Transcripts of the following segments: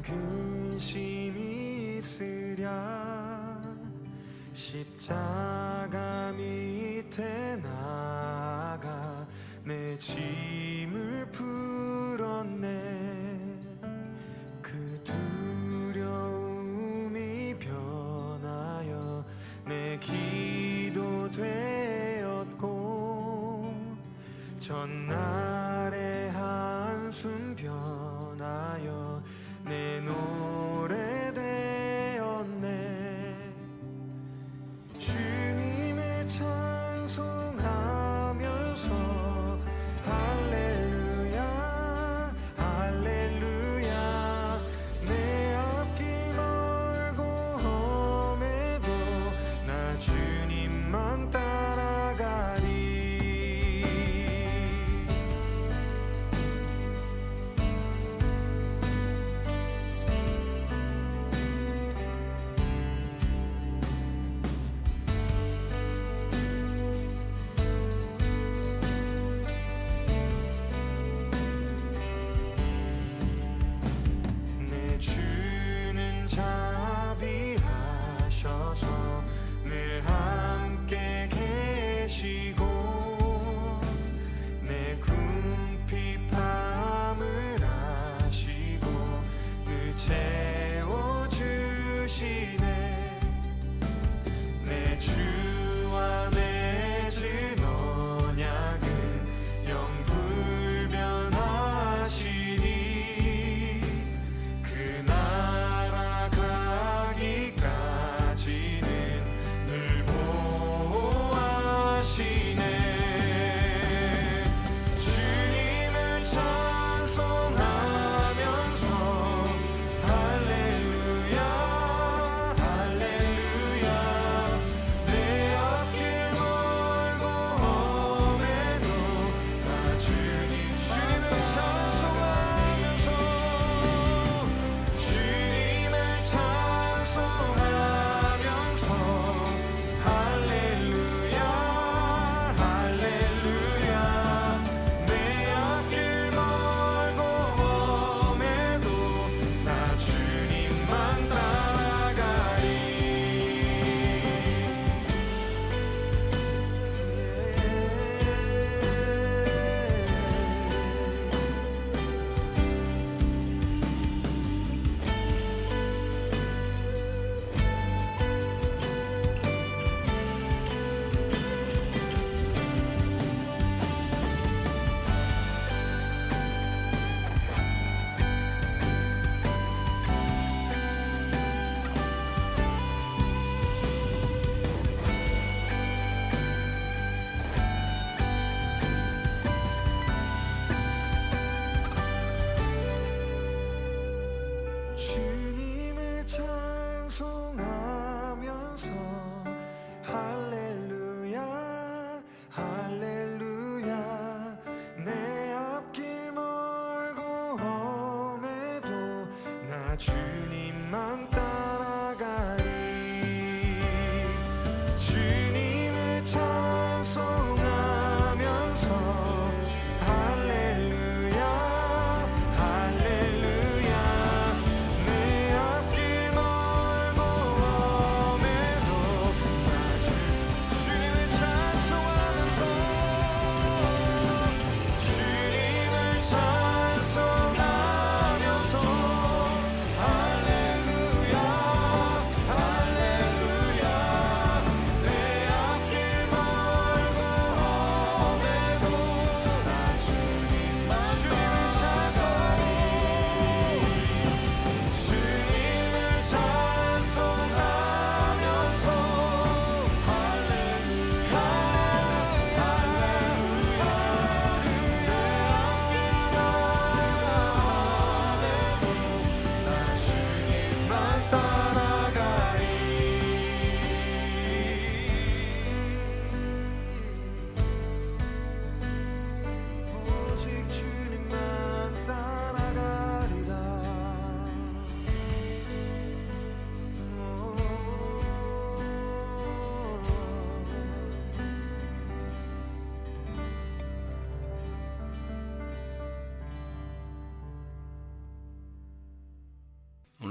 큰 근심이 있으랴 십자가 밑에 나가 내 짐을 풀었네. 그 두려움이 변하여 내 기도 되었고 전날의 한숨 변하여 내 노래 되었네. 주님을 찬송하면서 할렐루야 할렐루야 내 앞길 멀고 험해도 나 주님만 따라가리.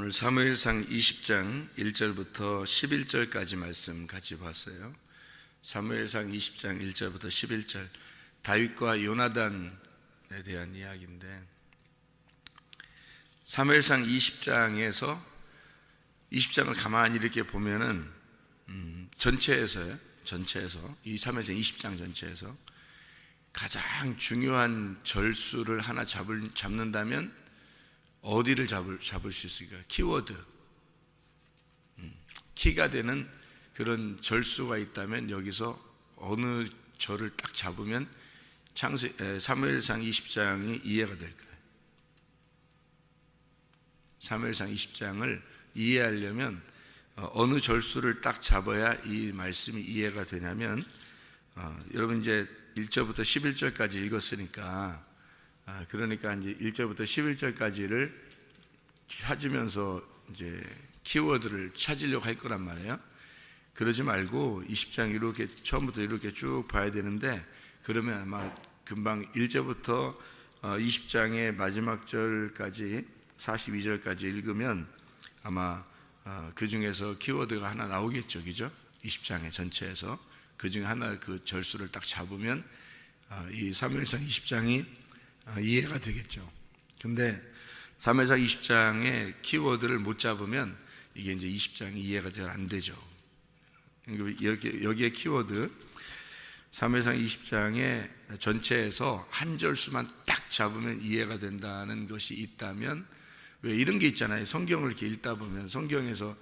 오늘 사무엘상 20장 1절부터 11절까지 말씀 같이 봤어요. 사무엘상 20장 1절부터 11절, 다윗과 요나단에 대한 이야기인데, 사무엘상 20장을 가만히 이렇게 보면은 전체에서 이 사무엘상 20장 전체에서 가장 중요한 절수를 하나 잡는다면 어디를 잡을 수 있을까? 키워드, 키가 되는 그런 절수가 있다면 여기서 어느 절을 딱 잡으면 사무엘상 20장이 이해가 될 거예요. 사무엘상 20장을 이해하려면 어느 절수를 딱 잡아야 이 말씀이 이해가 되냐면, 여러분 이제 1절부터 11절까지 읽었으니까, 그러니까 이제 1절부터 11절까지를 찾으면서 이제 키워드를 찾으려고 할 거란 말이에요. 그러지 말고 20장 이렇게 처음부터 이렇게 쭉 봐야 되는데, 그러면 아마 금방 1절부터 20장의 마지막 절까지 42절까지 읽으면 아마 그 중에서 키워드가 하나 나오겠죠, 그죠? 20장의 전체에서 그 중에 하나 그 절수를 딱 잡으면 이 사무엘상 20장이 이해가 되겠죠. 근데 사무엘상 20장의 키워드를 못 잡으면 이게 이제 20장이 이해가 잘 안 되죠. 여기에 키워드, 사무엘상 20장의 전체에서 한 절수만 딱 잡으면 이해가 된다는 것이 있다면, 왜 이런 게 있잖아요. 성경을 이렇게 읽다 보면 성경에서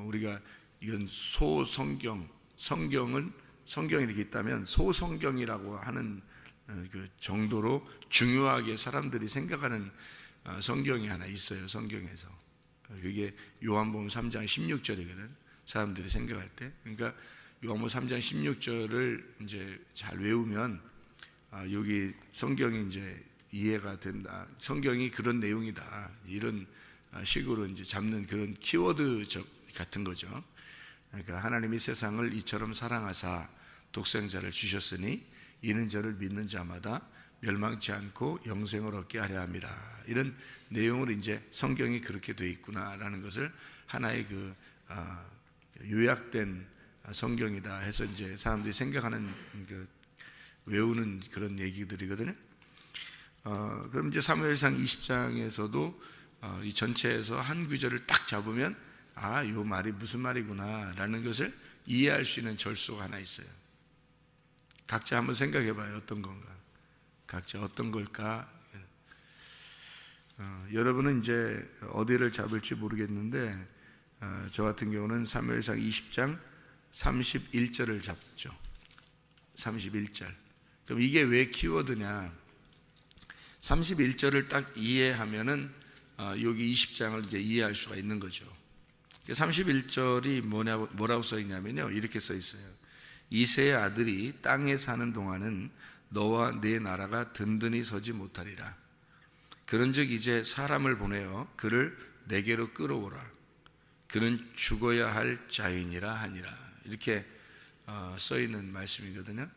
우리가 이건 소성경, 성경이 이렇게 있다면 소성경이라고 하는 그 정도로 중요하게 사람들이 생각하는 성경이 하나 있어요. 성경에서 그게 요한복음 3장 16절이거든. 사람들이 생각할 때, 그러니까 요한복음 3장 16절을 이제 잘 외우면 여기 성경이 이제 이해가 된다. 성경이 그런 내용이다. 이런 식으로 이제 잡는 그런 키워드 같은 거죠. 그러니까 하나님이 세상을 이처럼 사랑하사 독생자를 주셨으니 이는 저를 믿는 자마다 멸망치 않고 영생을 얻게 하려 함이라. 이런 내용으로 이제 성경이 그렇게 되어 있구나라는 것을 하나의 그 요약된 성경이다 해서 이제 사람들이 생각하는 그 외우는 그런 얘기들이거든요. 그럼 이제 사무엘상 20장에서도 이 전체에서 한 구절을 딱 잡으면 요 말이 무슨 말이구나라는 것을 이해할 수 있는 절수가 하나 있어요. 각자 한번 생각해 봐요. 어떤 건가? 각자 어떤 걸까? 여러분은 이제 어디를 잡을지 모르겠는데, 저 같은 경우는 사무엘상 20장 31절을 잡죠. 31절. 그럼 이게 왜 키워드냐? 31절을 딱 이해하면은 여기 20장을 이제 이해할 수가 있는 거죠. 31절이 뭐라고 써 있냐면요, 이렇게 써 있어요. 이새의 아들이 땅에 사는 동안은 너와 네 나라가 든든히 서지 못하리라. 그런즉 이제 사람을 보내어 그를 내게로 끌어오라. 그는 죽어야 할 자인이라 하니라. 이렇게 써 있는 말씀이거든요.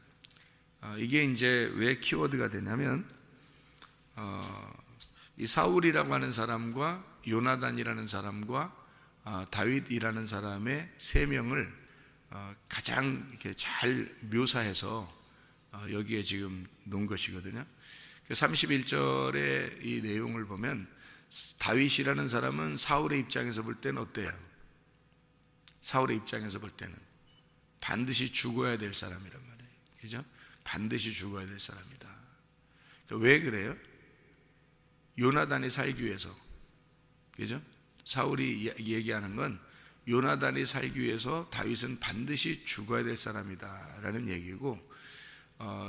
이게 이제 왜 키워드가 되냐면, 이 사울이라고 하는 사람과 요나단이라는 사람과 다윗이라는 사람의 세 명을 가장 이렇게 잘 묘사해서 여기에 지금 놓은 것이거든요. 31절의 이 내용을 보면 다윗이라는 사람은 사울의 입장에서 볼 때는 어때요? 사울의 입장에서 볼 때는 반드시 죽어야 될 사람이란 말이에요. 그죠? 반드시 죽어야 될 사람이다. 왜 그래요? 요나단이 살기 위해서, 그죠? 사울이 얘기하는 건 요나단이 살기 위해서 다윗은 반드시 죽어야 될 사람이다 라는 얘기고,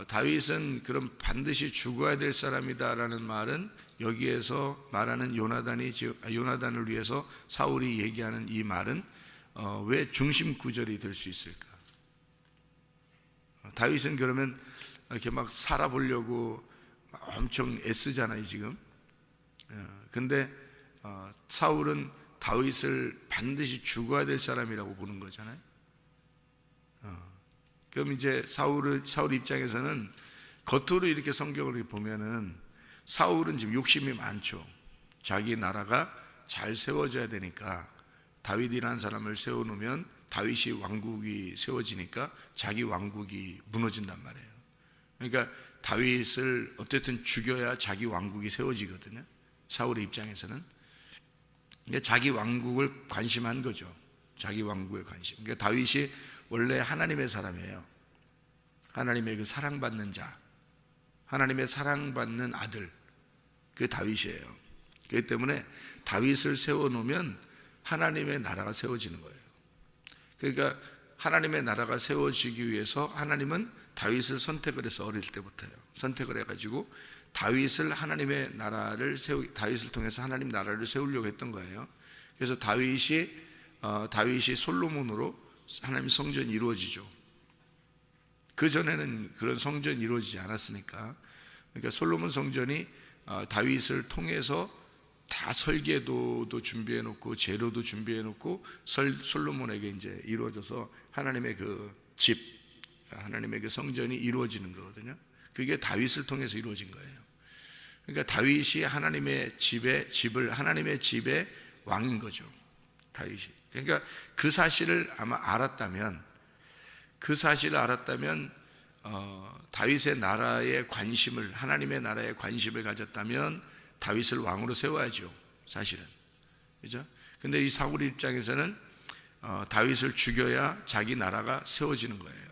다윗은 그럼 반드시 죽어야 될 사람이다 라는 말은 여기에서 말하는 요나단을 위해서 사울이 얘기하는 이 말은 왜 중심 구절이 될 수 있을까? 다윗은 그러면 이렇게 막 살아보려고 엄청 애쓰잖아요 지금. 근데 사울은 다윗을 반드시 죽어야 될 사람이라고 보는 거잖아요. 그럼 이제 사울 입장에서는 겉으로 이렇게 성경을 보면은 사울은 지금 욕심이 많죠. 자기 나라가 잘 세워져야 되니까 다윗이라는 사람을 세워놓으면 다윗이 왕국이 세워지니까 자기 왕국이 무너진단 말이에요. 그러니까 다윗을 어쨌든 죽여야 자기 왕국이 세워지거든요. 사울의 입장에서는 자기 왕국을 관심한 거죠. 자기 왕국에 관심. 그러니까 다윗이 원래 하나님의 사람이에요. 하나님의 그 사랑받는 자, 하나님의 사랑받는 아들, 그게 다윗이에요. 그렇기 때문에 다윗을 세워놓으면 하나님의 나라가 세워지는 거예요. 그러니까 하나님의 나라가 세워지기 위해서 하나님은 다윗을 선택을 해서 어릴 때부터요. 선택을 해가지고 다윗을 하나님의 나라를 다윗을 통해서 하나님 나라를 세우려고 했던 거예요. 그래서 다윗이 솔로몬으로 하나님 성전이 이루어지죠. 그 전에는 그런 성전이 이루어지지 않았으니까. 그러니까 솔로몬 성전이 다윗을 통해서 다 설계도도 준비해 놓고 재료도 준비해 놓고 솔로몬에게 이제 이루어져서 하나님의 그 집, 하나님의 그 성전이 이루어지는 거거든요. 그게 다윗을 통해서 이루어진 거예요. 그러니까 다윗이 하나님의 집의 왕인 거죠. 다윗이. 그러니까 그 사실을 아마 알았다면 다윗의 나라에 관심을, 하나님의 나라에 관심을 가졌다면 다윗을 왕으로 세워야죠. 사실은. 그죠? 근데 이 사울 입장에서는 다윗을 죽여야 자기 나라가 세워지는 거예요.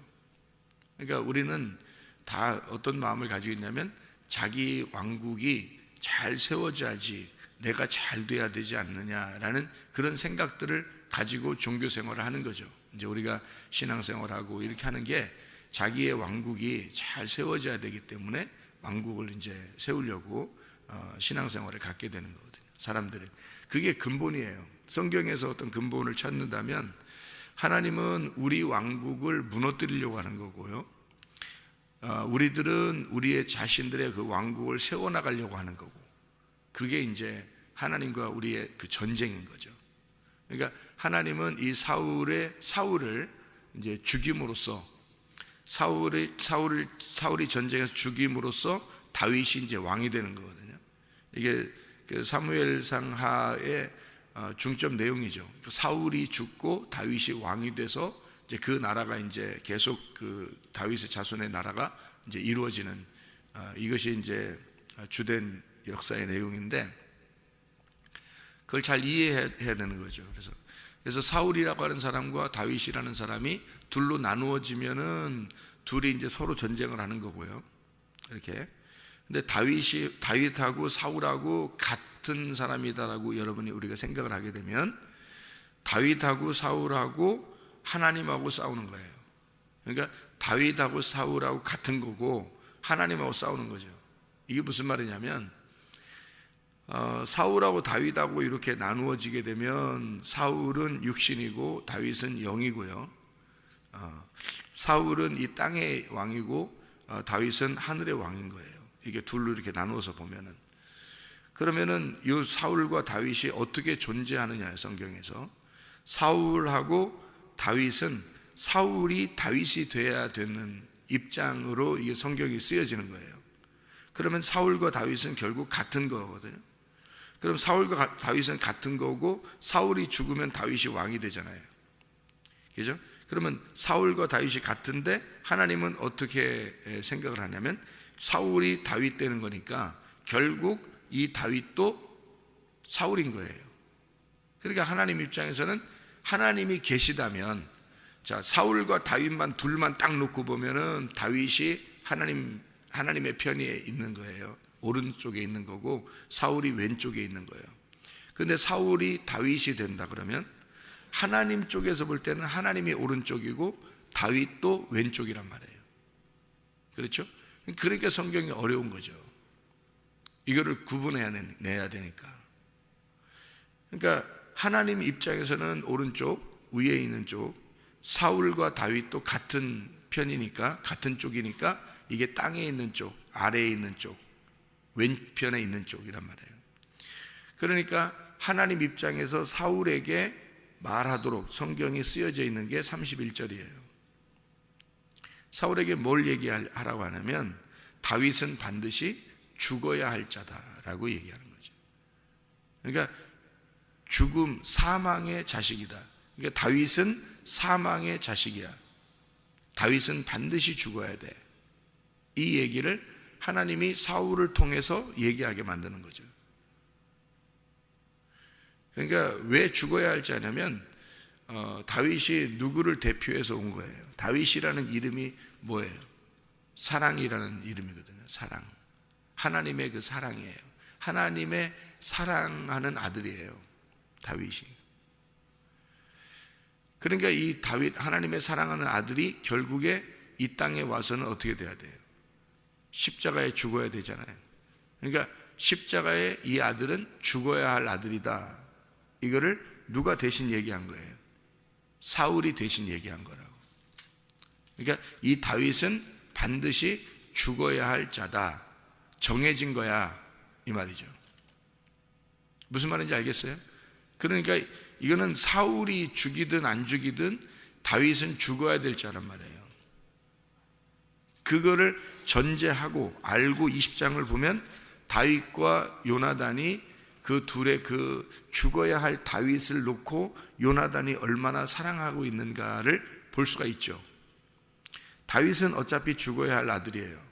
그러니까 우리는 다 어떤 마음을 가지고 있냐면 자기 왕국이 잘 세워져야지 내가 잘 돼야 되지 않느냐라는 그런 생각들을 가지고 종교 생활을 하는 거죠. 이제 우리가 신앙생활하고 이렇게 하는 게 자기의 왕국이 잘 세워져야 되기 때문에 왕국을 이제 세우려고 신앙생활을 갖게 되는 거거든요. 사람들은 그게 근본이에요. 성경에서 어떤 근본을 찾는다면 하나님은 우리 왕국을 무너뜨리려고 하는 거고요. 우리들은 우리의 자신들의 그 왕국을 세워나가려고 하는 거고, 그게 이제 하나님과 우리의 그 전쟁인 거죠. 그러니까 하나님은 이 사울을 이제 죽임으로써 사울이 전쟁에서 죽임으로써 다윗이 이제 왕이 되는 거거든요. 이게 그 사무엘상 하의 중점 내용이죠. 사울이 죽고 다윗이 왕이 돼서 이제 그 나라가 이제 계속 그 다윗의 자손의 나라가 이제 이루어지는 이것이 이제 주된 역사의 내용인데 그걸 잘 이해해야 되는 거죠. 그래서 사울이라고 하는 사람과 다윗이라는 사람이 둘로 나누어지면은 둘이 이제 서로 전쟁을 하는 거고요. 이렇게. 근데 다윗하고 사울하고 같은 사람이다라고 여러분이 우리가 생각을 하게 되면 다윗하고 사울하고 하나님하고 싸우는 거예요. 그러니까 다윗하고 사울하고 같은 거고 하나님하고 싸우는 거죠. 이게 무슨 말이냐면 사울하고 다윗하고 이렇게 나누어지게 되면 사울은 육신이고 다윗은 영이고요. 사울은 이 땅의 왕이고 다윗은 하늘의 왕인 거예요. 이게 둘로 이렇게 나누어서 보면은, 그러면은 이 사울과 다윗이 어떻게 존재하느냐, 성경에서 사울하고 다윗은 사울이 다윗이 돼야 되는 입장으로 이 성경이 쓰여지는 거예요. 그러면 사울과 다윗은 결국 같은 거거든요. 그럼 사울과 다윗은 같은 거고 사울이 죽으면 다윗이 왕이 되잖아요. 그죠? 그러면 사울과 다윗이 같은데 하나님은 어떻게 생각을 하냐면 사울이 다윗 되는 거니까 결국 이 다윗도 사울인 거예요. 그러니까 하나님 입장에서는 하나님이 계시다면, 자, 사울과 다윗만 둘만 딱 놓고 보면은 다윗이 하나님의 편에 있는 거예요. 오른쪽에 있는 거고 사울이 왼쪽에 있는 거예요. 그런데 사울이 다윗이 된다 그러면 하나님 쪽에서 볼 때는 하나님이 오른쪽이고 다윗도 왼쪽이란 말이에요. 그렇죠? 그러니까 성경이 어려운 거죠. 이거를 구분해내야 되니까. 그러니까 하나님 입장에서는 오른쪽, 위에 있는 쪽, 사울과 다윗도 같은 편이니까, 같은 쪽이니까 이게 땅에 있는 쪽, 아래에 있는 쪽, 왼편에 있는 쪽이란 말이에요. 그러니까 하나님 입장에서 사울에게 말하도록 성경이 쓰여져 있는 게 31절이에요. 사울에게 뭘 얘기하라고 하냐면 다윗은 반드시 죽어야 할 자다라고 얘기하는 거죠. 그러니까 죽음, 사망의 자식이다. 그러니까 다윗은 사망의 자식이야. 다윗은 반드시 죽어야 돼. 이 얘기를 하나님이 사울을 통해서 얘기하게 만드는 거죠. 그러니까 왜 죽어야 할지 아냐면 다윗이 누구를 대표해서 온 거예요. 다윗이라는 이름이 뭐예요? 사랑이라는 이름이거든요. 사랑. 하나님의 그 사랑이에요. 하나님의 사랑하는 아들이에요. 다윗이. 그러니까 이 다윗, 하나님의 사랑하는 아들이 결국에 이 땅에 와서는 어떻게 돼야 돼요? 십자가에 죽어야 되잖아요. 그러니까 십자가에 이 아들은 죽어야 할 아들이다. 이거를 누가 대신 얘기한 거예요? 사울이 대신 얘기한 거라고. 그러니까 이 다윗은 반드시 죽어야 할 자다. 정해진 거야. 이 말이죠. 무슨 말인지 알겠어요? 그러니까 이거는 사울이 죽이든 안 죽이든 다윗은 죽어야 될 자란 말이에요. 그거를 전제하고 알고 20장을 보면 다윗과 요나단이 그 둘의 그 죽어야 할 다윗을 놓고 요나단이 얼마나 사랑하고 있는가를 볼 수가 있죠. 다윗은 어차피 죽어야 할 아들이에요.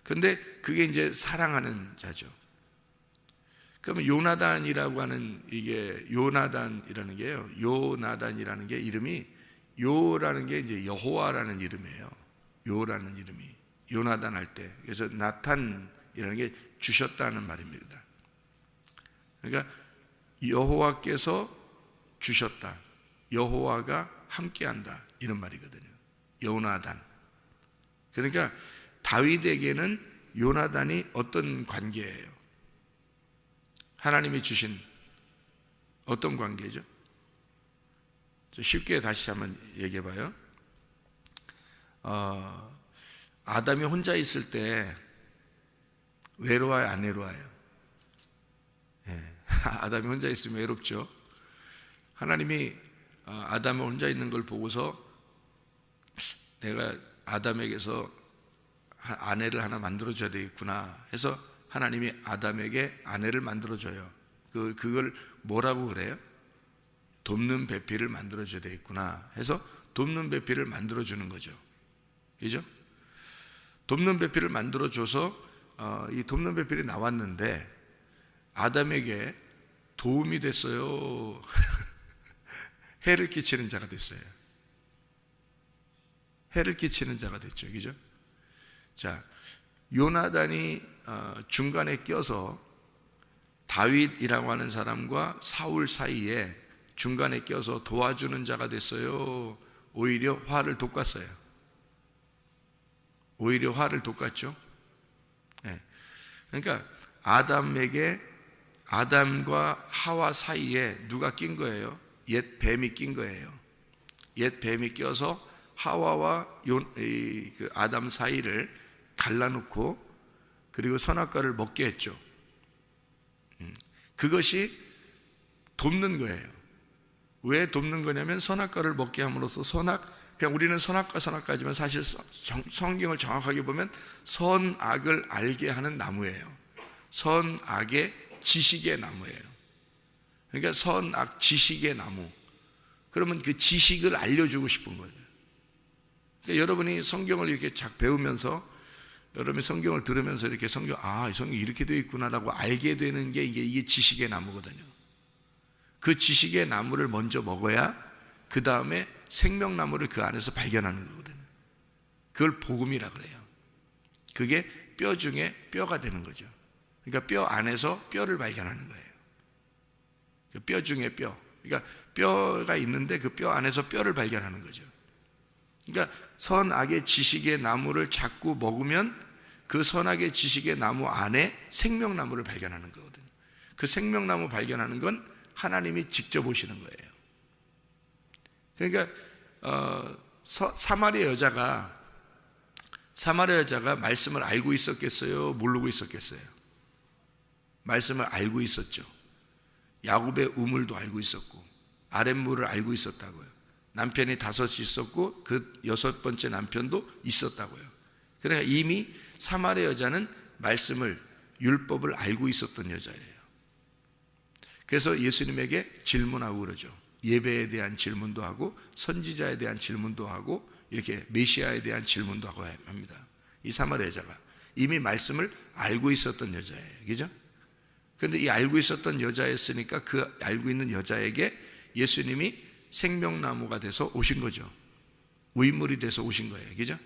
그런데 그게 이제 사랑하는 자죠. 그러면 요나단이라고 하는 이게 요나단이라는 게요. 요나단이라는 게 이름이 요라는 게 이제 여호와라는 이름이에요. 요라는 이름이 요나단 할 때. 그래서 나탄이라는 게 주셨다는 말입니다. 그러니까 여호와께서 주셨다. 여호와가 함께한다. 이런 말이거든요. 요나단. 그러니까 다윗에게는 요나단이 어떤 관계예요? 하나님이 주신 어떤 관계죠? 쉽게 다시 한번 얘기해 봐요. 아담이 혼자 있을 때 외로워요, 안 외로워요? 예. 아담이 혼자 있으면 외롭죠. 하나님이 아담이 혼자 있는 걸 보고서 내가 아담에게서 아내를 하나 만들어줘야 되겠구나 해서 하나님이 아담에게 아내를 만들어줘요. 그걸 뭐라고 그래요? 돕는 배필을 만들어줘야 되겠구나 해서 돕는 배필을 만들어주는 거죠. 그죠? 돕는 배필을 만들어줘서 이 돕는 배필이 나왔는데 아담에게 도움이 됐어요? 해를 끼치는 자가 됐어요? 해를 끼치는 자가 됐죠. 그죠? 자, 요나단이 중간에 껴서 다윗이라고 하는 사람과 사울 사이에 중간에 껴서 도와주는 자가 됐어요? 오히려 화를 돋갔어요? 오히려 화를 돋갔죠. 네. 그러니까 아담과 하와 사이에 누가 낀 거예요? 옛 뱀이 낀 거예요. 옛 뱀이 껴서 하와와 그 아담 사이를 갈라놓고 그리고 선악과를 먹게 했죠. 그것이 돕는 거예요. 왜 돕는 거냐면 선악과를 먹게 함으로써 그냥 우리는 선악과지만 사실 성경을 정확하게 보면 선악을 알게 하는 나무예요. 선악의 지식의 나무예요. 그러니까 선악 지식의 나무. 그러면 그 지식을 알려주고 싶은 거죠. 그러니까 여러분이 성경을 이렇게 배우면서 여러분이 성경을 들으면서 이렇게 이 성경이 이렇게 되어 있구나라고 알게 되는 게 이게 지식의 나무거든요. 그 지식의 나무를 먼저 먹어야 그 다음에 생명나무를 그 안에서 발견하는 거거든요. 그걸 복음이라 그래요. 그게 뼈 중에 뼈가 되는 거죠. 그러니까 뼈 안에서 뼈를 발견하는 거예요. 그 뼈 중에 뼈. 그러니까 뼈가 있는데 그 뼈 안에서 뼈를 발견하는 거죠. 그러니까 선악의 지식의 나무를 자꾸 먹으면 그 선악의 지식의 나무 안에 생명나무를 발견하는 거거든요. 그 생명나무 발견하는 건 하나님이 직접 오시는 거예요. 그러니까 사마리아 여자가 말씀을 알고 있었겠어요? 모르고 있었겠어요? 말씀을 알고 있었죠. 야곱의 우물도 알고 있었고 아랫물을 알고 있었다고요. 남편이 5이 있었고 그 6번째 남편도 있었다고요. 그러니까 이미 사마리아 여자는 말씀을 율법을 알고 있었던 여자예요. 그래서 예수님에게 질문하고 그러죠. 예배에 대한 질문도 하고 선지자에 대한 질문도 하고 이렇게 메시아에 대한 질문도 하고 합니다. 이 사마리아 여자가 이미 말씀을 알고 있었던 여자예요. 그죠? 그런데 이 알고 있었던 여자였으니까 그 알고 있는 여자에게 예수님이 생명나무가 돼서 오신 거죠. 우인물이 돼서 오신 거예요. 그죠?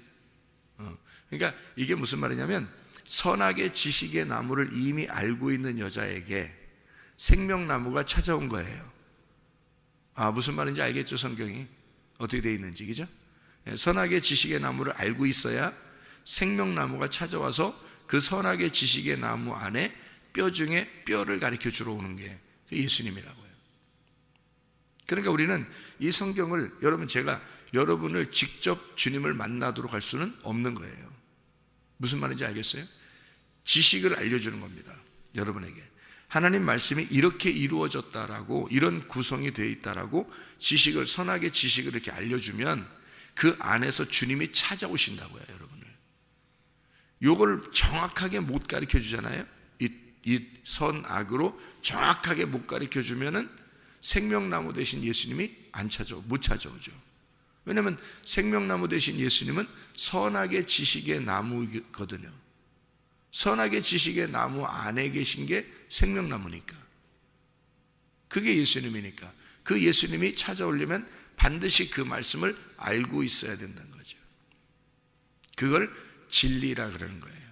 그러니까 이게 무슨 말이냐면 선악의 지식의 나무를 이미 알고 있는 여자에게 생명나무가 찾아온 거예요. 무슨 말인지 알겠죠? 성경이 어떻게 되어 있는지. 그죠? 선악의 지식의 나무를 알고 있어야 생명나무가 찾아와서 그 선악의 지식의 나무 안에 뼈 중에 뼈를 가르쳐 주러 오는 게 예수님이라고요. 그러니까 우리는 이 성경을 제가 여러분을 직접 주님을 만나도록 할 수는 없는 거예요. 무슨 말인지 알겠어요? 지식을 알려주는 겁니다. 여러분에게 하나님 말씀이 이렇게 이루어졌다라고, 이런 구성이 되어 있다라고 지식을, 선악의 지식을 이렇게 알려주면 그 안에서 주님이 찾아오신다고요. 여러분을 요걸 정확하게 못 가르쳐 주잖아요. 이 선악으로 정확하게 못 가르쳐 주면은 생명나무 되신 예수님이 못 찾아오죠. 왜냐하면 생명나무 되신 예수님은 선악의 지식의 나무거든요. 선악의 지식의 나무 안에 계신 게 생명나무니까, 그게 예수님이니까 그 예수님이 찾아오려면 반드시 그 말씀을 알고 있어야 된다는 거죠. 그걸 진리라 그러는 거예요.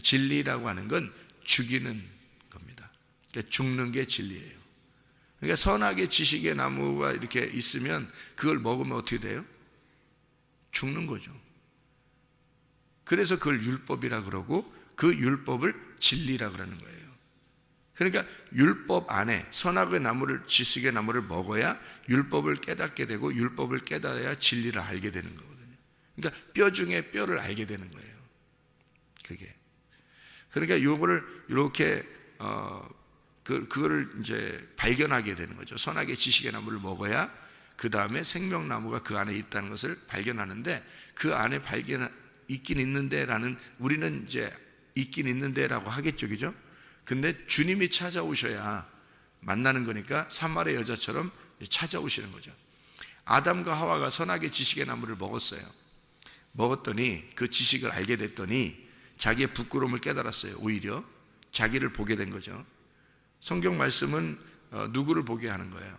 진리라고 하는 건 죽이는 겁니다. 그러니까 죽는 게 진리예요. 그러니까 선악의 지식의 나무가 이렇게 있으면 그걸 먹으면 어떻게 돼요? 죽는 거죠. 그래서 그걸 율법이라 그러고 그 율법을 진리라 그러는 거예요. 그러니까 율법 안에 선악의 나무를, 지식의 나무를 먹어야 율법을 깨닫게 되고 율법을 깨달아야 진리를 알게 되는 거거든요. 그러니까 뼈 중에 뼈를 알게 되는 거예요. 그게. 그러니까 요거를 이렇게 그거를 이제 발견하게 되는 거죠. 선악의 지식의 나무를 먹어야 그 다음에 생명나무가 그 안에 있다는 것을 발견하는데, 그 안에 있긴 있는데라는, 우리는 이제 있긴 있는데라고 하겠죠, 그죠? 근데 주님이 찾아오셔야 만나는 거니까 사마리아 여자처럼 찾아오시는 거죠. 아담과 하와가 선악의 지식의 나무를 먹었어요. 먹었더니 그 지식을 알게 됐더니 자기의 부끄러움을 깨달았어요. 오히려 자기를 보게 된 거죠. 성경 말씀은 누구를 보게 하는 거예요?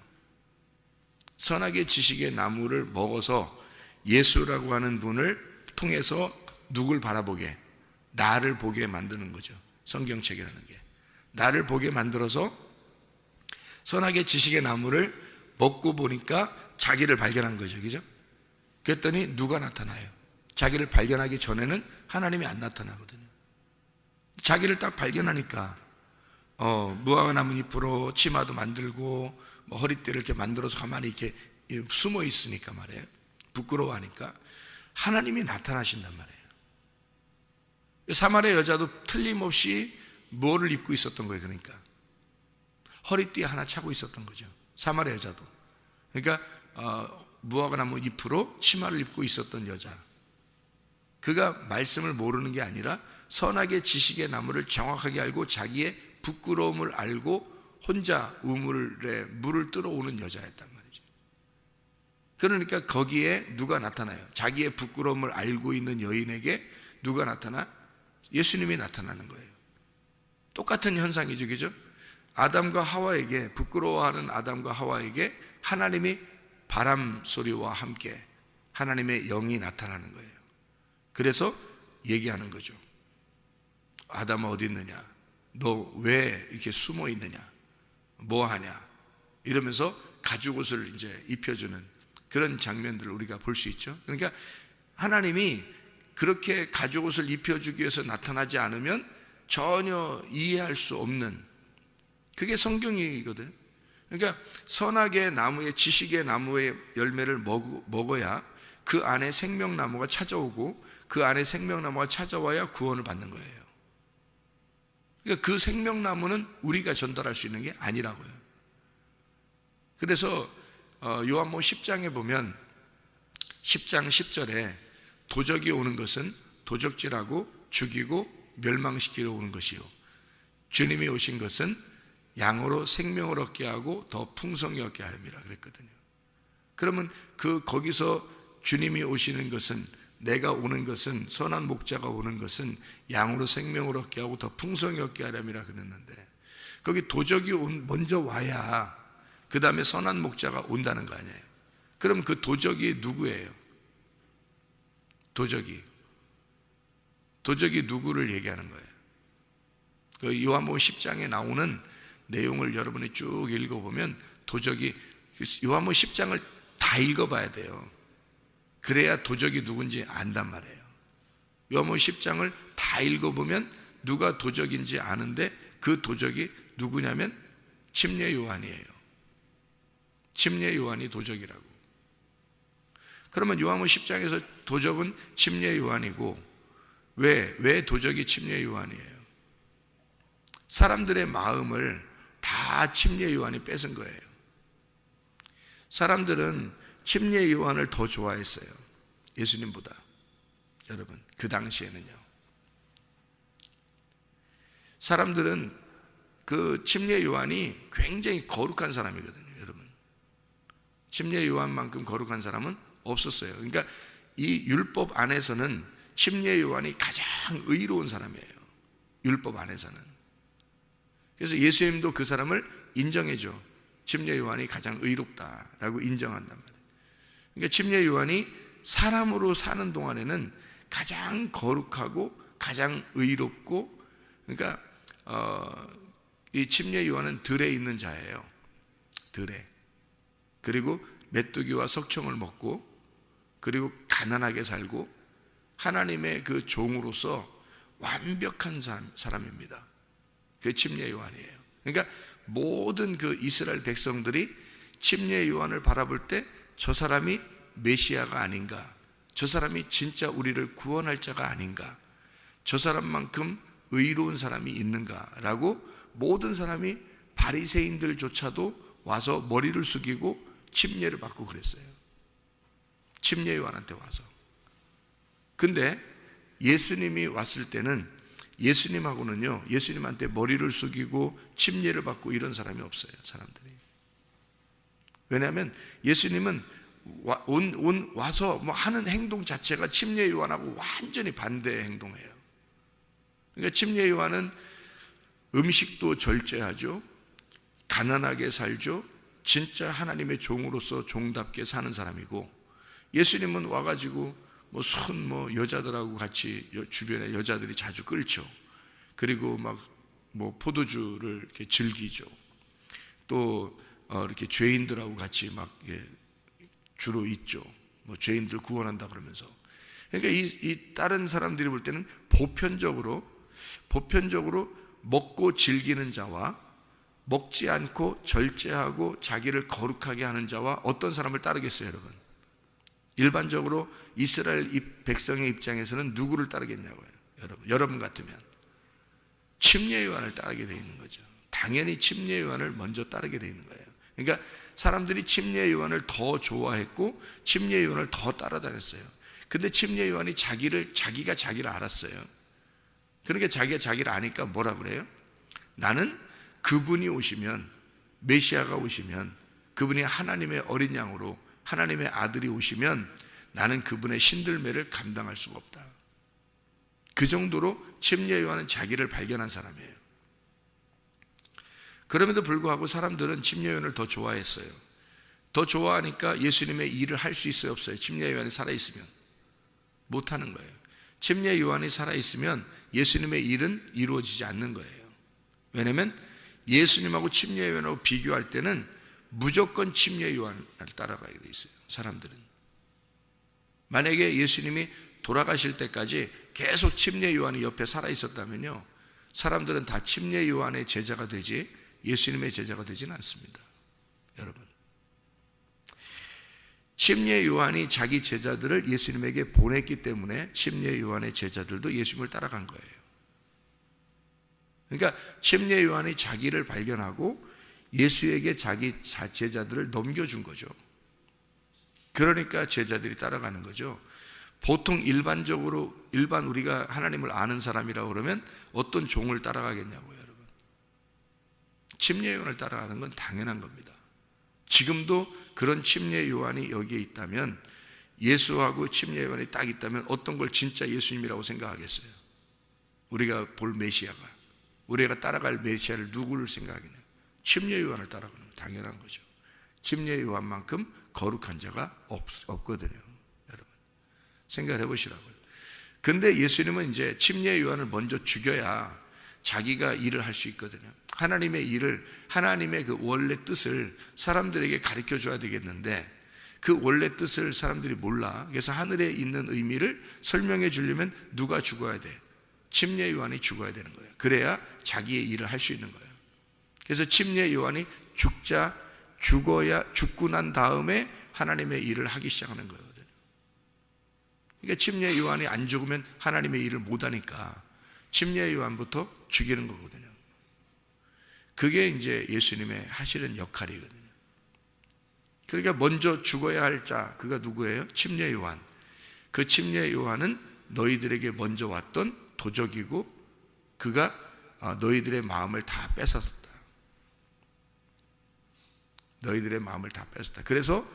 선악의 지식의 나무를 먹어서 예수라고 하는 분을 통해서 누굴 바라보게? 나를 보게 만드는 거죠. 성경책이라는 게 나를 보게 만들어서 선악의 지식의 나무를 먹고 보니까 자기를 발견한 거죠. 그죠? 그랬더니 누가 나타나요? 자기를 발견하기 전에는 하나님이 안 나타나거든요. 자기를 딱 발견하니까 무화과 나무 잎으로 치마도 만들고 허리띠를 이렇게 만들어서 가만히 이렇게 숨어 있으니까 말이에요. 부끄러워하니까 하나님이 나타나신단 말이에요. 사마리아 여자도 틀림없이 뭐를 입고 있었던 거예요. 그러니까 허리띠 하나 차고 있었던 거죠. 사마리아 여자도. 그러니까 무화과 나무 잎으로 치마를 입고 있었던 여자. 그가 말씀을 모르는 게 아니라 선악의 지식의 나무를 정확하게 알고 자기의 부끄러움을 알고 혼자 우물에 물을 들어오는 여자였단 말이죠. 그러니까 거기에 누가 나타나요? 자기의 부끄러움을 알고 있는 여인에게 누가 나타나? 예수님이 나타나는 거예요. 똑같은 현상이죠, 그죠? 아담과 하와에게, 부끄러워하는 아담과 하와에게 하나님이 바람 소리와 함께 하나님의 영이 나타나는 거예요. 그래서 얘기하는 거죠. 아담아 어디 있느냐? 너 왜 이렇게 숨어 있느냐? 뭐 하냐? 이러면서 가죽옷을 이제 입혀주는 그런 장면들을 우리가 볼 수 있죠. 그러니까 하나님이 그렇게 가죽옷을 입혀주기 위해서 나타나지 않으면 전혀 이해할 수 없는, 그게 성경이거든요. 그러니까 선악의 나무의, 지식의 나무의 열매를 먹어야 그 안에 생명나무가 찾아오고 그 안에 생명나무가 찾아와야 구원을 받는 거예요. 그러니까 그 생명나무는 우리가 전달할 수 있는 게 아니라고요. 그래서 요한복음 10장에 보면 10장 10절에 도적이 오는 것은 도적질하고 죽이고 멸망시키러 오는 것이요, 주님이 오신 것은 양으로 생명을 얻게 하고 더 풍성히 얻게 하렵니다 그랬거든요. 그러면 거기서 주님이 오시는 것은, 내가 오는 것은, 선한 목자가 오는 것은 양으로 생명을 얻게 하고 더 풍성히 얻게 하렵니다 그랬는데, 거기 도적이 먼저 와야 그 다음에 선한 목자가 온다는 거 아니에요. 그럼 그 도적이 누구예요? 도적이 누구를 얘기하는 거예요? 그 요한복음 10장에 나오는 내용을 여러분이 쭉 읽어보면 도적이, 요한복음 10장을 다 읽어봐야 돼요. 그래야 도적이 누군지 안단 말이에요. 요한복음 10장을 다 읽어보면 누가 도적인지 아는데, 그 도적이 누구냐면 침례 요한이에요. 침례 요한이 도적이라고. 그러면 요한복음 10장에서 도적은 침례 요한이고, 왜 도적이 침례 요한이에요? 사람들의 마음을 다 침례 요한이 뺏은 거예요. 사람들은 침례 요한을 더 좋아했어요, 예수님보다. 여러분, 그 당시에는요. 사람들은 그 침례 요한이 굉장히 거룩한 사람이거든요, 여러분. 침례 요한만큼 거룩한 사람은 없었어요. 그러니까 이 율법 안에서는 침례 요한이 가장 의로운 사람이에요, 율법 안에서는. 그래서 예수님도 그 사람을 인정해줘. 침례 요한이 가장 의롭다라고 인정한단 말이에요. 그러니까 침례 요한이 사람으로 사는 동안에는 가장 거룩하고 가장 의롭고, 그러니까 이 침례 요한은 들에 있는 자예요. 들에. 그리고 메뚜기와 석청을 먹고, 그리고 가난하게 살고, 하나님의 그 종으로서 완벽한 사람입니다. 그게 침례 요한이에요. 그러니까 모든 그 이스라엘 백성들이 침례 요한을 바라볼 때 저 사람이 메시아가 아닌가, 저 사람이 진짜 우리를 구원할 자가 아닌가, 저 사람만큼 의로운 사람이 있는가라고 모든 사람이, 바리새인들조차도 와서 머리를 숙이고 침례를 받고 그랬어요, 침례 요한한테 와서. 근데 예수님이 왔을 때는 예수님하고는요, 예수님한테 머리를 숙이고 침례를 받고 이런 사람이 없어요, 사람들이. 왜냐하면 예수님은 와서 뭐 하는 행동 자체가 침례 요한하고 완전히 반대의 행동이에요. 그러니까 침례 요한은 음식도 절제하죠, 가난하게 살죠, 진짜 하나님의 종으로서 종답게 사는 사람이고, 예수님은 와가지고 여자들하고 같이 주변에 여자들이 자주 끌죠. 그리고 포도주를 이렇게 즐기죠. 또 이렇게 죄인들하고 같이 주로 있죠. 죄인들 구원한다 그러면서. 그러니까 이 다른 사람들이 볼 때는 보편적으로 먹고 즐기는 자와 먹지 않고 절제하고 자기를 거룩하게 하는 자와 어떤 사람을 따르겠어요, 여러분? 일반적으로 이스라엘 백성의 입장에서는 누구를 따르겠냐고요, 여러분 같으면 침례 요한을 따르게 되어 있는 거죠. 당연히 침례 요한을 먼저 따르게 되어 있는 거예요. 그러니까 사람들이 침례 요한을 더 좋아했고 침례 요한을 더 따라다녔어요. 근데 침례 요한이 자기가 자기를 알았어요. 그러니까 자기가 자기를 아니까 뭐라 그래요? 나는 그분이 오시면, 메시아가 오시면, 그분이 하나님의 어린 양으로 하나님의 아들이 오시면 나는 그분의 신들매를 감당할 수가 없다. 그 정도로 침례 요한은 자기를 발견한 사람이에요. 그럼에도 불구하고 사람들은 침례 요한을 더 좋아했어요. 더 좋아하니까 예수님의 일을 할 수 있어요, 없어요? 침례 요한이 살아있으면 못하는 거예요. 침례 요한이 살아있으면 예수님의 일은 이루어지지 않는 거예요. 왜냐하면 예수님하고 침례 요한하고 비교할 때는 무조건 침례 요한을 따라가게 돼 있어요, 사람들은. 만약에 예수님이 돌아가실 때까지 계속 침례 요한이 옆에 살아있었다면요, 사람들은 다 침례 요한의 제자가 되지 예수님의 제자가 되지는 않습니다, 여러분. 침례 요한이 자기 제자들을 예수님에게 보냈기 때문에 침례 요한의 제자들도 예수님을 따라간 거예요. 그러니까 침례 요한이 자기를 발견하고 예수에게 자기 제자들을 넘겨준 거죠. 그러니까 제자들이 따라가는 거죠. 보통 일반 우리가 하나님을 아는 사람이라고 그러면 어떤 종을 따라가겠냐고요, 여러분. 침례 요한을 따라가는 건 당연한 겁니다. 지금도 그런 침례 요한이 여기에 있다면, 예수하고 침례 요한이 딱 있다면 어떤 걸 진짜 예수님이라고 생각하겠어요? 우리가 볼 메시아가, 우리가 따라갈 메시아를 누구를 생각하겠냐? 침례 요한을 따라가는 건 당연한 거죠. 침례 요한만큼 거룩한 자가 없거든요. 여러분 생각해 보시라고요. 근데 예수님은 이제 침례 요한을 먼저 죽여야 자기가 일을 할 수 있거든요. 하나님의 일을, 하나님의 그 원래 뜻을 사람들에게 가르쳐 줘야 되겠는데, 그 원래 뜻을 사람들이 몰라. 그래서 하늘에 있는 의미를 설명해 주려면 누가 죽어야 돼? 침례 요한이 죽어야 되는 거예요. 그래야 자기의 일을 할 수 있는 거예요. 그래서 침례 요한이 죽고 난 다음에 하나님의 일을 하기 시작하는 거거든요. 그러니까 침례 요한이 안 죽으면 하나님의 일을 못 하니까 침례 요한부터 죽이는 거거든요. 그게 이제 예수님의 하시는 역할이거든요. 그러니까 먼저 죽어야 할 자, 그가 누구예요? 침례 요한. 그 침례 요한은 너희들에게 먼저 왔던 도적이고, 그가 너희들의 마음을 다 뺏었다. 너희들의 마음을 다 뺏었다. 그래서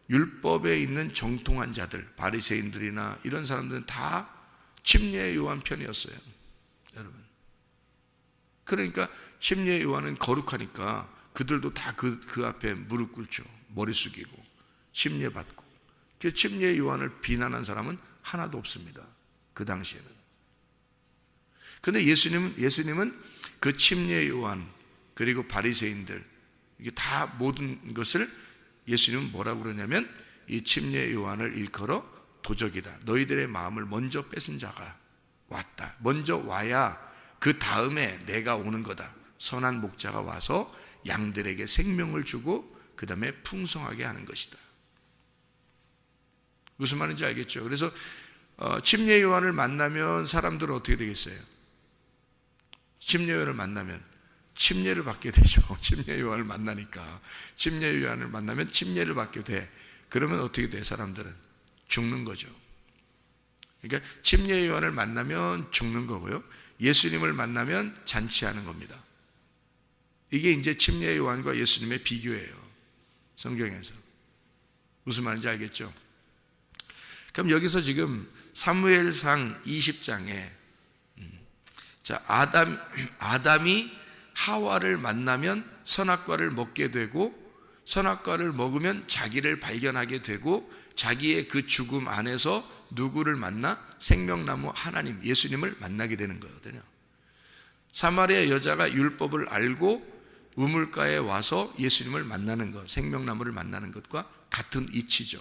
율법에 있는 정통한 자들, 바리새인들이나 이런 사람들은 다 침례 요한 편이었어요. 여러분, 그러니까 침례 요한은 거룩하니까 그들도 다 그 앞에 무릎 꿇죠. 머리 숙이고 침례 받고. 그래서 침례 요한을 비난한 사람은 하나도 없습니다, 그 당시에는. 그런데 예수님은 그 침례 요한 그리고 바리새인들, 이게 다 모든 것을 예수님은 뭐라고 그러냐면, 이 침례 요한을 일컬어 도적이다. 너희들의 마음을 먼저 뺏은 자가 왔다. 먼저 와야 그 다음에 내가 오는 거다. 선한 목자가 와서 양들에게 생명을 주고 그 다음에 풍성하게 하는 것이다. 무슨 말인지 알겠죠? 그래서 침례 요한을 만나면 사람들은 어떻게 되겠어요? 침례 요한을 만나면 침례를 받게 되죠. 침례 요한을 만나니까. 침례 요한을 만나면 침례를 받게 돼. 그러면 어떻게 돼? 사람들은 죽는 거죠. 그러니까 침례 요한을 만나면 죽는 거고요, 예수님을 만나면 잔치하는 겁니다. 이게 이제 침례 요한과 예수님의 비교예요, 성경에서. 무슨 말인지 알겠죠? 그럼 여기서 지금 사무엘상 20장에 자, 아담이 하와를 만나면 선악과를 먹게 되고, 선악과를 먹으면 자기를 발견하게 되고, 자기의 그 죽음 안에서 누구를 만나? 생명나무 하나님, 예수님을 만나게 되는 거거든요. 사마리아 여자가 율법을 알고 우물가에 와서 예수님을 만나는 것, 생명나무를 만나는 것과 같은 이치죠.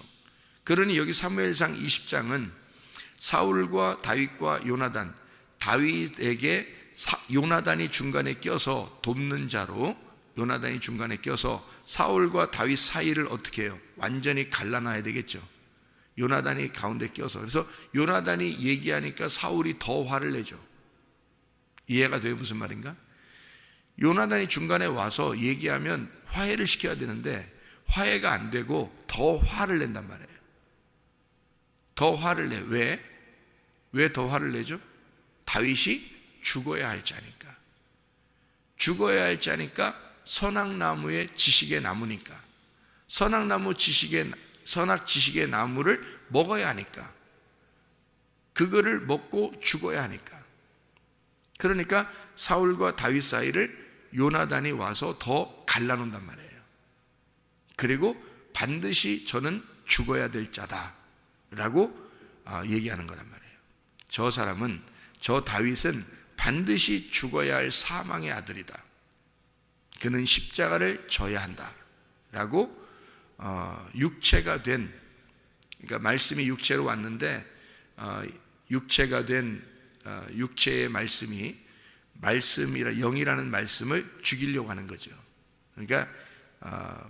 그러니 여기 사무엘상 20장은 사울과 다윗과 요나단, 다윗에게 요나단이 중간에 껴서 돕는 자로, 요나단이 중간에 껴서 사울과 다윗 사이를 어떻게 해요? 완전히 갈라놔야 되겠죠. 요나단이 가운데 껴서. 그래서 요나단이 얘기하니까 사울이 더 화를 내죠. 이해가 돼요? 무슨 말인가? 요나단이 중간에 와서 얘기하면 화해를 시켜야 되는데 화해가 안 되고 더 화를 낸단 말이에요. 더 화를 내. 왜? 왜 더 화를 내죠? 다윗이 죽어야 할 자니까. 죽어야 할 자니까, 선악나무의 지식의 나무니까. 선악 지식의 나무를 먹어야 하니까. 그거를 먹고 죽어야 하니까. 그러니까 사울과 다윗 사이를 요나단이 와서 더 갈라놓는단 말이에요. 그리고 반드시 저는 죽어야 될 자다라고 얘기하는 거란 말이에요. 저 사람은, 저 다윗은 반드시 죽어야 할 사망의 아들이다. 그는 십자가를 져야 한다 라고 육체가 된, 그러니까 말씀이 육체로 왔는데 육체가 된 육체의 말씀이, 말씀이라 영이라는 말씀을 죽이려고 하는 거죠. 그러니까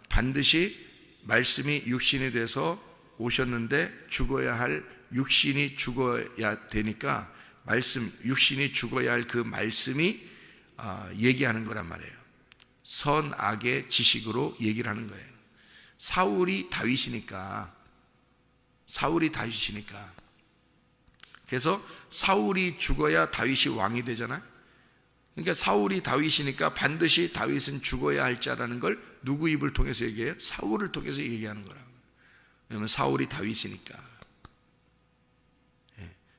반드시 말씀이 육신이 돼서 오셨는데 죽어야 할 육신이 죽어야 되니까, 말씀, 육신이 죽어야 할 그 말씀이 얘기하는 거란 말이에요. 선악의 지식으로 얘기를 하는 거예요. 사울이 다윗이니까. 그래서 사울이 죽어야 다윗이 왕이 되잖아요. 그러니까 사울이 다윗이니까 반드시 다윗은 죽어야 할 자라는 걸 누구 입을 통해서 얘기해요? 사울을 통해서 얘기하는 거라고. 왜냐하면 사울이 다윗이니까.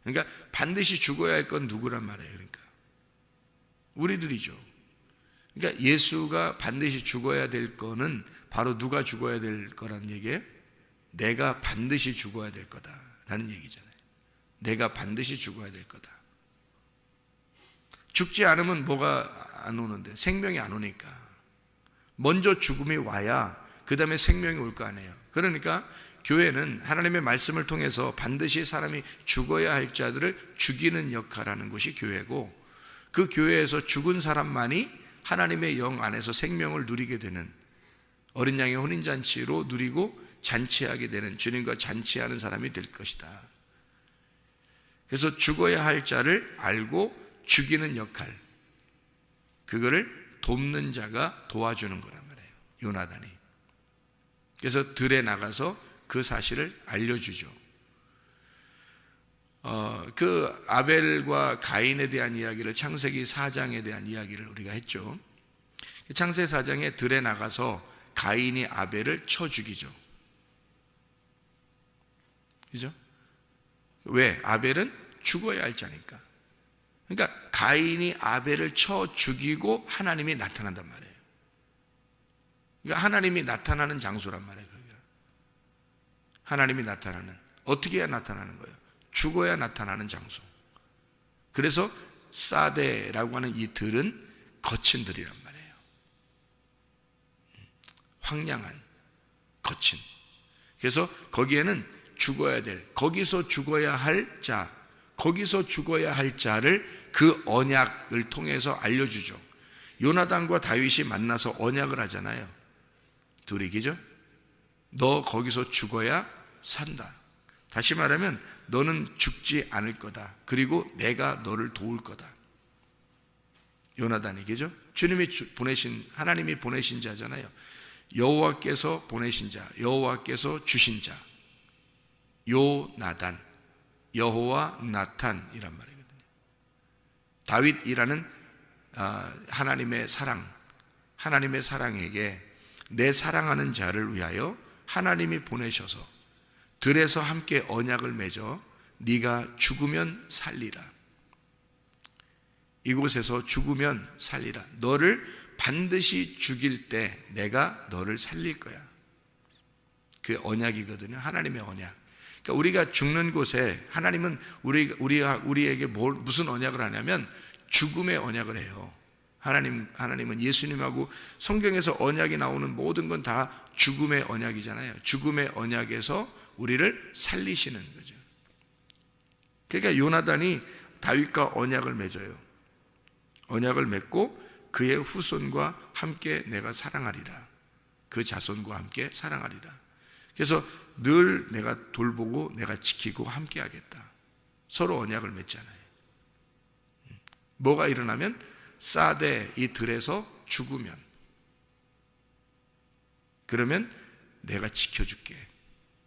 그러니까 반드시 죽어야 할 건 누구란 말이에요. 그러니까 우리들이죠. 그러니까 예수가 반드시 죽어야 될 거는 바로 누가 죽어야 될 거라는 얘기예요? 내가 반드시 죽어야 될 거다라는 얘기잖아요. 내가 반드시 죽어야 될 거다. 죽지 않으면 뭐가 안 오는데? 생명이 안 오니까. 먼저 죽음이 와야 그 다음에 생명이 올 거 아니에요. 그러니까 교회는 하나님의 말씀을 통해서 반드시 사람이 죽어야 할 자들을 죽이는 역할을 것이 교회고, 그 교회에서 죽은 사람만이 하나님의 영 안에서 생명을 누리게 되는, 어린 양의 혼인잔치로 누리고 잔치하게 되는, 주님과 잔치하는 사람이 될 것이다. 그래서 죽어야 할 자를 알고 죽이는 역할, 그거를 돕는 자가 도와주는 거란 말이에요, 요나단이. 그래서 들에 나가서 그 사실을 알려주죠. 그 아벨과 가인에 대한 이야기를, 창세기 4장에 대한 이야기를 우리가 했죠. 창세기 4장에 들에 나가서 가인이 아벨을 쳐 죽이죠. 그죠? 왜? 아벨은 죽어야 할 자니까. 그러니까 가인이 아벨을 쳐 죽이고 하나님이 나타난단 말이에요. 그러니까 하나님이 나타나는 장소란 말이에요. 거기가. 하나님이 나타나는, 어떻게 해야 나타나는 거예요? 죽어야 나타나는 장소. 그래서 사데라고 하는 이 들은 거친 들이란 말이에요. 황량한, 거친. 그래서 거기에는 죽어야 될, 거기서 죽어야 할 자, 거기서 죽어야 할 자를 그 언약을 통해서 알려주죠. 요나단과 다윗이 만나서 언약을 하잖아요. 둘이, 그죠? 너 거기서 죽어야 산다. 다시 말하면 너는 죽지 않을 거다. 그리고 내가 너를 도울 거다. 요나단이, 그죠? 주님이 보내신, 하나님이 보내신 자잖아요. 여호와께서 보내신 자, 여호와께서 주신 자, 요나단, 여호와 나탄이란 말이거든요. 다윗이라는 하나님의 사랑, 하나님의 사랑에게 내 사랑하는 자를 위하여 하나님이 보내셔서 들에서 함께 언약을 맺어 네가 죽으면 살리라. 이곳에서 죽으면 살리라. 너를 반드시 죽일 때 내가 너를 살릴 거야. 그 언약이거든요. 하나님의 언약. 그러니까 우리가 죽는 곳에 하나님은 우리에게 무슨 언약을 하냐면 죽음의 언약을 해요. 하나님은 예수님하고 성경에서 언약이 나오는 모든 건 다 죽음의 언약이잖아요. 죽음의 언약에서 우리를 살리시는 거죠. 그러니까 요나단이 다윗과 언약을 맺어요. 언약을 맺고 그의 후손과 함께 내가 사랑하리라. 그 자손과 함께 사랑하리라. 그래서 늘 내가 돌보고 내가 지키고 함께 하겠다. 서로 언약을 맺잖아요. 뭐가 일어나면 사데 이 들에서 죽으면, 그러면 내가 지켜줄게.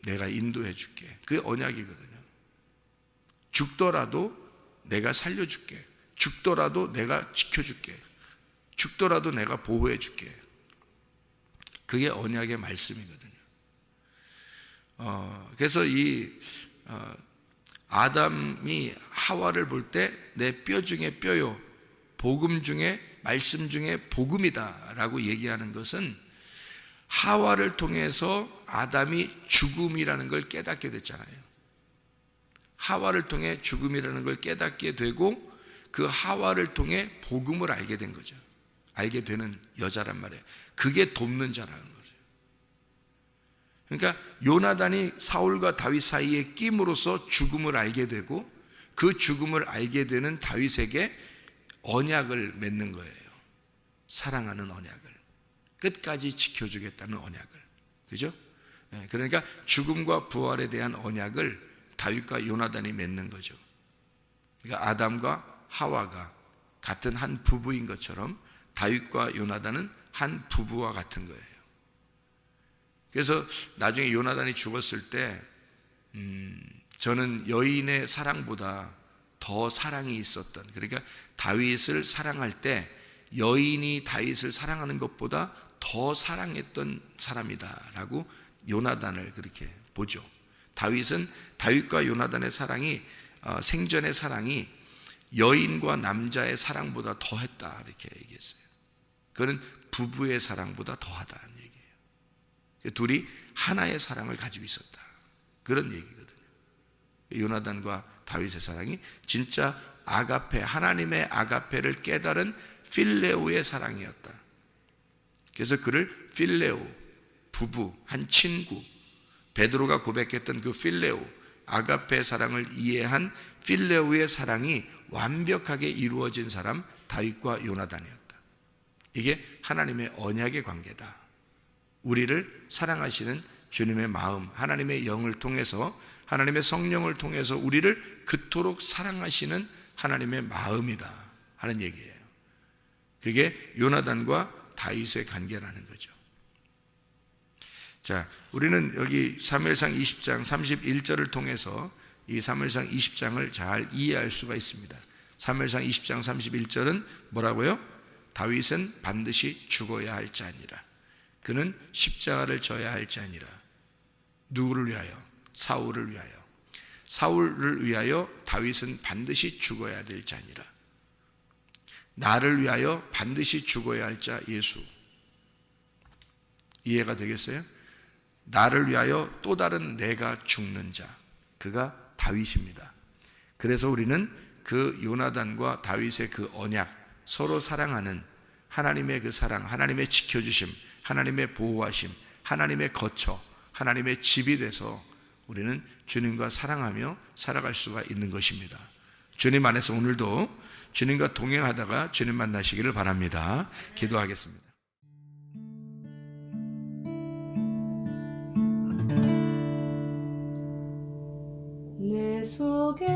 내가 인도해 줄게. 그게 언약이거든요. 죽더라도 내가 살려줄게. 죽더라도 내가 지켜줄게. 죽더라도 내가 보호해 줄게. 그게 언약의 말씀이거든요. 그래서 아담이 하와를 볼 때 내 뼈 중에 뼈요, 복음 중에, 말씀 중에 복음이다 라고 얘기하는 것은 하와를 통해서 아담이 죽음이라는 걸 깨닫게 됐잖아요. 하와를 통해 죽음이라는 걸 깨닫게 되고 그 하와를 통해 복음을 알게 된 거죠. 알게 되는 여자란 말이에요. 그게 돕는 자라는 거죠. 그러니까 요나단이 사울과 다윗 사이에 끼므로써 죽음을 알게 되고 그 죽음을 알게 되는 다윗에게 언약을 맺는 거예요. 사랑하는 언약을, 끝까지 지켜주겠다는 언약을. 그죠? 그러니까 죽음과 부활에 대한 언약을 다윗과 요나단이 맺는 거죠. 그러니까 아담과 하와가 같은 한 부부인 것처럼 다윗과 요나단은 한 부부와 같은 거예요. 그래서 나중에 요나단이 죽었을 때 저는 여인의 사랑보다 더 사랑이 있었던, 그러니까 다윗을 사랑할 때 여인이 다윗을 사랑하는 것보다 더 사랑했던 사람이다라고 요나단을 그렇게 보죠. 다윗과 요나단의 사랑이 생전의 사랑이 여인과 남자의 사랑보다 더했다 이렇게 얘기했어요. 그는 부부의 사랑보다 더하다는 얘기예요. 둘이 하나의 사랑을 가지고 있었다 그런 얘기거든요. 요나단과 다윗의 사랑이 진짜 아가페, 하나님의 아가페를 깨달은 필레오의 사랑이었다. 그래서 그를 필레오, 부부, 한 친구, 베드로가 고백했던 그 필레오, 아가페의 사랑을 이해한 필레오의 사랑이 완벽하게 이루어진 사람 다윗과 요나단이었다. 이게 하나님의 언약의 관계다. 우리를 사랑하시는 주님의 마음, 하나님의 영을 통해서, 하나님의 성령을 통해서 우리를 그토록 사랑하시는 하나님의 마음이다 하는 얘기예요. 그게 요나단과 다윗의 관계라는 거죠. 자, 우리는 여기 사무엘상 20장 31절을 통해서 이 사무엘상 20장을 잘 이해할 수가 있습니다. 사무엘상 20장 31절은 뭐라고요? 다윗은 반드시 죽어야 할 자니라. 그는 십자가를 져야 할 자니라. 누구를 위하여? 사울을 위하여. 사울을 위하여 다윗은 반드시 죽어야 될 자니라. 나를 위하여 반드시 죽어야 할 자 예수. 이해가 되겠어요? 나를 위하여 또 다른 내가 죽는 자, 그가 다윗입니다. 그래서 우리는 그 요나단과 다윗의 그 언약, 서로 사랑하는 하나님의 그 사랑, 하나님의 지켜주심, 하나님의 보호하심, 하나님의 거처, 하나님의 집이 돼서 우리는 주님과 사랑하며 살아갈 수가 있는 것입니다. 주님 안에서 오늘도 주님과 동행하다가 주님 만나시기를 바랍니다. 기도하겠습니다. 내 속에